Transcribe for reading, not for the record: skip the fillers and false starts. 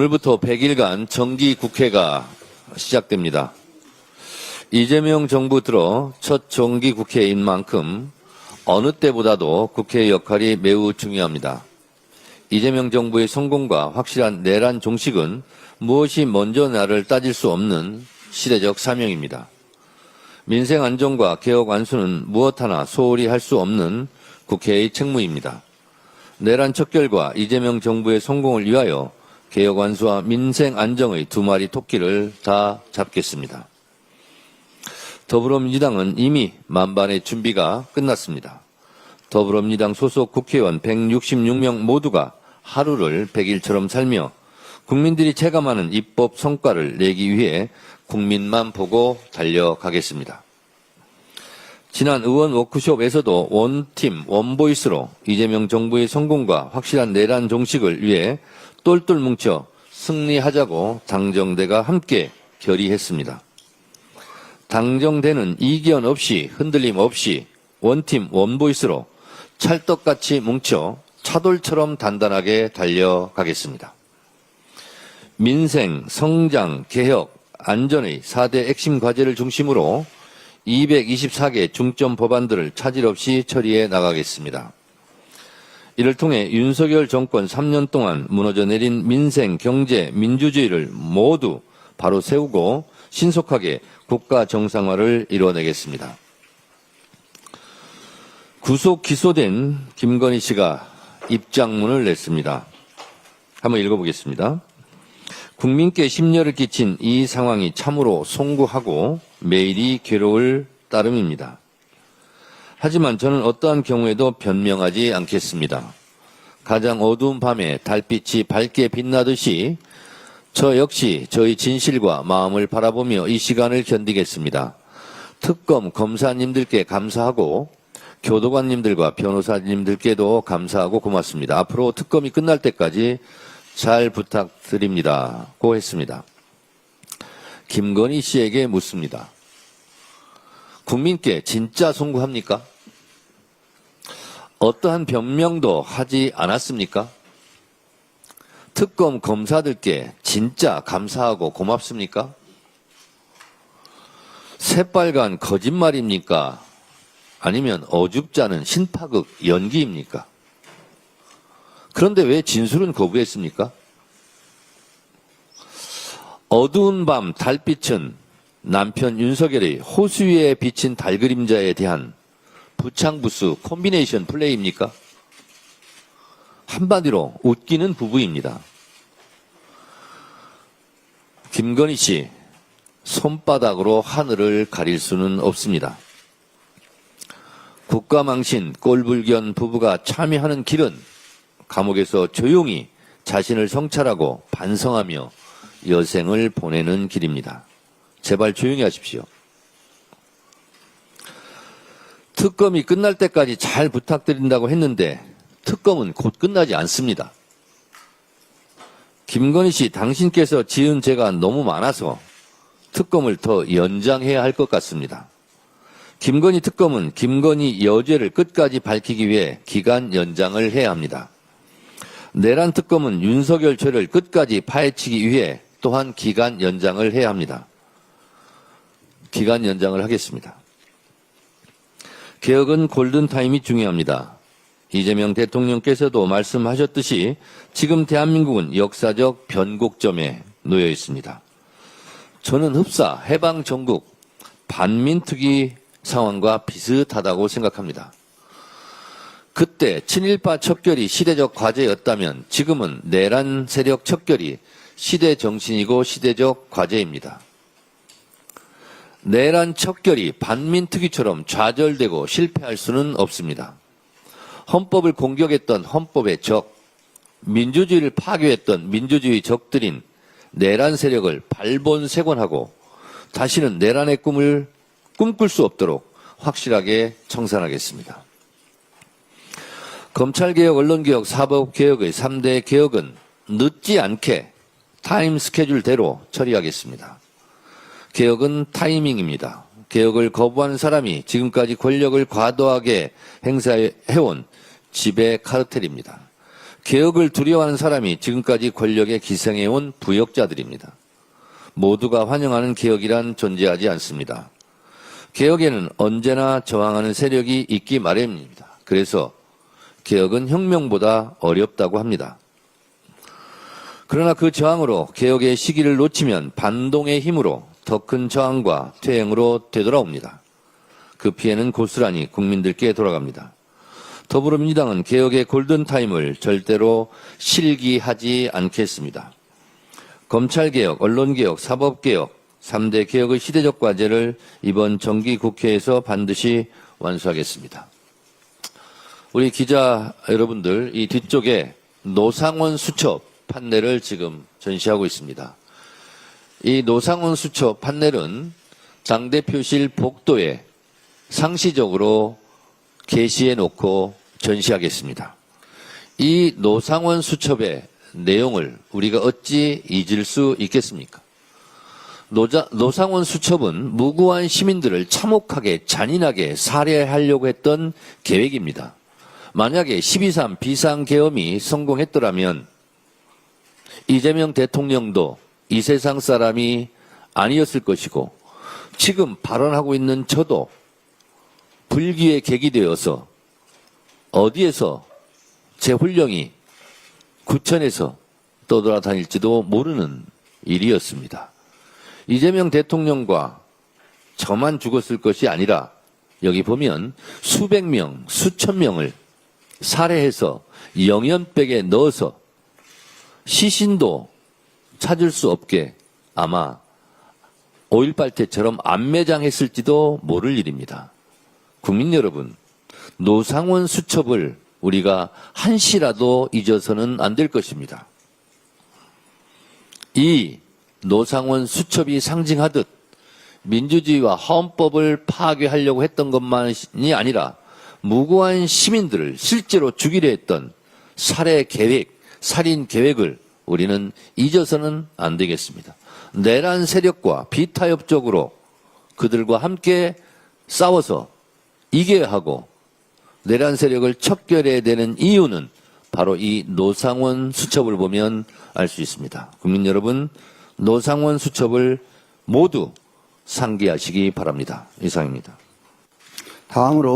오늘부터 100일간 정기국회가 시작됩니다. 이재명 정부 들어 첫 정기국회인 만큼 어느 때보다도 국회의 역할이 매우 중요합니다. 이재명 정부의 성공과 확실한 내란 종식은 무엇이 먼저 나를 따질 수 없는 시대적 사명입니다. 민생 안정과 개혁 완수는 무엇 하나 소홀히 할 수 없는 국회의 책무입니다. 내란 척결과 이재명 정부의 성공을 위하여 개혁 완수와 민생 안정의 두 마리 토끼를 다 잡겠습니다. 더불어민주당은 이미 만반의 준비가 끝났습니다. 더불어민주당 소속 국회의원 166명 모두가 하루를 100일처럼 살며 국민들이 체감하는 입법 성과를 내기 위해 국민만 보고 달려가겠습니다. 지난 의원 워크숍에서도 원팀, 원보이스로 이재명 정부의 성공과 확실한 내란 종식을 위해 똘똘 뭉쳐 승리하자고 당정대가 함께 결의했습니다. 당정대는 이견 없이 흔들림 없이 원팀, 원보이스로 찰떡같이 뭉쳐 차돌처럼 단단하게 달려가겠습니다. 민생, 성장, 개혁, 안전의 4대 핵심 과제를 중심으로 224개 중점 법안들을 차질 없이 처리해 나가겠습니다. 이를 통해 윤석열 정권 3년 동안 무너져 내린 민생, 경제, 민주주의를 모두 바로 세우고 신속하게 국가 정상화를 이뤄내겠습니다. 구속 기소된 김건희 씨가 입장문을 냈습니다. 한번 읽어보겠습니다. 국민께 심려를 끼친 이 상황이 참으로 송구하고 매일이 괴로울 따름입니다. 하지만 저는 어떠한 경우에도 변명하지 않겠습니다. 가장 어두운 밤에 달빛이 밝게 빛나듯이 저 역시 저희 진실과 마음을 바라보며 이 시간을 견디겠습니다. 특검 검사님들께 감사하고 교도관님들과 변호사님들께도 감사하고 고맙습니다. 앞으로 특검이 끝날 때까지 잘 부탁드립니다. 고 했습니다. 김건희 씨에게 묻습니다. 국민께 진짜 송구합니까? 어떠한 변명도 하지 않았습니까? 특검 검사들께 진짜 감사하고 고맙습니까? 새빨간 거짓말입니까? 아니면 어줍지 않은 신파극 연기입니까? 그런데 왜 진술은 거부했습니까? 어두운 밤 달빛은 남편 윤석열의 호수 위에 비친 달그림자에 대한 부창부수 콤비네이션 플레이입니까? 한마디로 웃기는 부부입니다. 김건희 씨, 손바닥으로 하늘을 가릴 수는 없습니다. 국가망신 꼴불견 부부가 참여하는 길은 감옥에서 조용히 자신을 성찰하고 반성하며 여생을 보내는 길입니다. 제발 조용히 하십시오. 특검이 끝날 때까지 잘 부탁드린다고 했는데 특검은 곧 끝나지 않습니다. 김건희 씨, 당신께서 지은 죄가 너무 많아서 특검을 더 연장해야 할 것 같습니다. 김건희 특검은 김건희 여죄를 끝까지 밝히기 위해 기간 연장을 해야 합니다. 내란 특검은 윤석열 죄를 끝까지 파헤치기 위해 또한 기간 연장을 해야 합니다. 기간 연장을 하겠습니다. 개혁은 골든타임이 중요합니다. 이재명 대통령께서도 말씀하셨듯이 지금 대한민국은 역사적 변곡점에 놓여 있습니다. 저는 흡사, 해방 전국, 반민특위 상황과 비슷하다고 생각합니다. 그때 친일파 척결이 시대적 과제였다면 지금은 내란 세력 척결이 시대 정신이고 시대적 과제입니다. 내란 척결이 반민특위처럼 좌절되고 실패할 수는 없습니다. 헌법을 공격했던 헌법의 적, 민주주의를 파괴했던 민주주의 적들인 내란 세력을 발본색원하고 다시는 내란의 꿈을 꿈꿀 수 없도록 확실하게 청산하겠습니다. 검찰개혁, 언론개혁, 사법개혁의 3대 개혁은 늦지 않게 타임 스케줄대로 처리하겠습니다. 개혁은 타이밍입니다. 개혁을 거부하는 사람이 지금까지 권력을 과도하게 행사해온 지배 카르텔입니다. 개혁을 두려워하는 사람이 지금까지 권력에 기생해온 부역자들입니다. 모두가 환영하는 개혁이란 존재하지 않습니다. 개혁에는 언제나 저항하는 세력이 있기 마련입니다. 그래서 개혁은 혁명보다 어렵다고 합니다. 그러나 그 저항으로 개혁의 시기를 놓치면 반동의 힘으로 더 큰 저항과 퇴행으로 되돌아옵니다. 그 피해는 고스란히 국민들께 돌아갑니다. 더불어민주당은 개혁의 골든타임을 절대로 실기하지 않겠습니다. 검찰개혁, 언론개혁, 사법개혁, 3대 개혁의 시대적 과제를 이번 정기국회에서 반드시 완수하겠습니다. 우리 기자 여러분들, 이 뒤쪽에 노상원 수첩 판넬을 지금 전시하고 있습니다. 이 노상원 수첩 판넬은 당대표실 복도에 상시적으로 게시해 놓고 전시하겠습니다. 이 노상원 수첩의 내용을 우리가 어찌 잊을 수 있겠습니까? 노상원 수첩은 무고한 시민들을 참혹하게 잔인하게 살해하려고 했던 계획입니다. 만약에 12.3 비상계엄이 성공했더라면 이재명 대통령도 이 세상 사람이 아니었을 것이고 지금 발언하고 있는 저도 불기에 객이되어서 어디에서 제 훈령이 구천에서 떠돌아다닐지도 모르는 일이었습니다. 이재명 대통령과 저만 죽었을 것이 아니라 여기 보면 수백 명, 수천 명을 살해해서 영연백에 넣어서 시신도 찾을 수 없게 아마 5.18 때처럼 안매장했을지도 모를 일입니다. 국민 여러분, 노상원 수첩을 우리가 한시라도 잊어서는 안 될 것입니다. 이 노상원 수첩이 상징하듯 민주주의와 헌법을 파괴하려고 했던 것만이 아니라 무고한 시민들을 실제로 죽이려 했던 살해 계획, 살인 계획을 우리는 잊어서는 안 되겠습니다. 내란 세력과 비타협적으로 그들과 함께 싸워서 이겨야 하고 내란 세력을 척결해야 되는 이유는 바로 이 노상원 수첩을 보면 알 수 있습니다. 국민 여러분, 노상원 수첩을 모두 상기하시기 바랍니다. 이상입니다. 다음으로